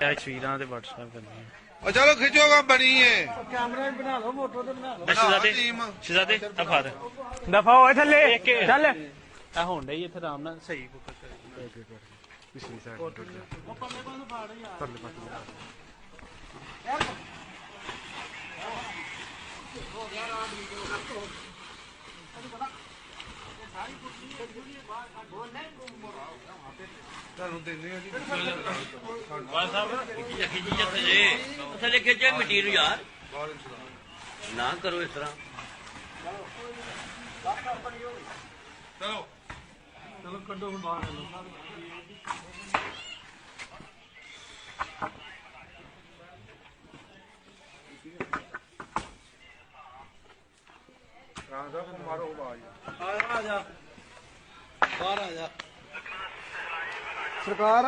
तस्वीरां ते WhatsApp करनी चलो खिचो काम बनी है कैमरा बना लो फोटो तो बना लो शहजादे अफार दफा हो थले चल आ होण डई इत्थे आराम नाल सही पिछली साइड थले खिचे मिट्टी यार ना करो इस तरह चलो चलो कड्डो बाहर मारो आजा बाहर आजा सरकार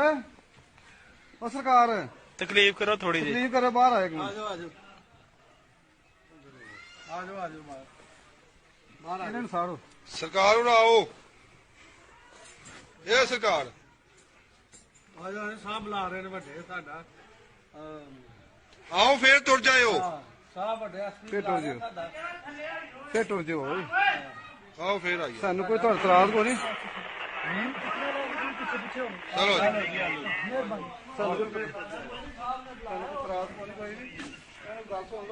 ओ सरकार तकलीफ करो थोड़ी जी तकलीफ करे बाहर आए आजो आजो आजो आजो बाहर इन्हें साड़ो सरकार उड़ाओ ये सरकार आजो साहब बुला रहे ने बड़े साडा आओ फिर तुर जाओ साहब बड़े असली फिर टुर जाओ फिर टुर जाओ आओ फिर आइए सानू कोई तुहाडा इतराज को नहीं चलो जी सानू कोई इतराज को नहीं कोई नहीं गल सुन लो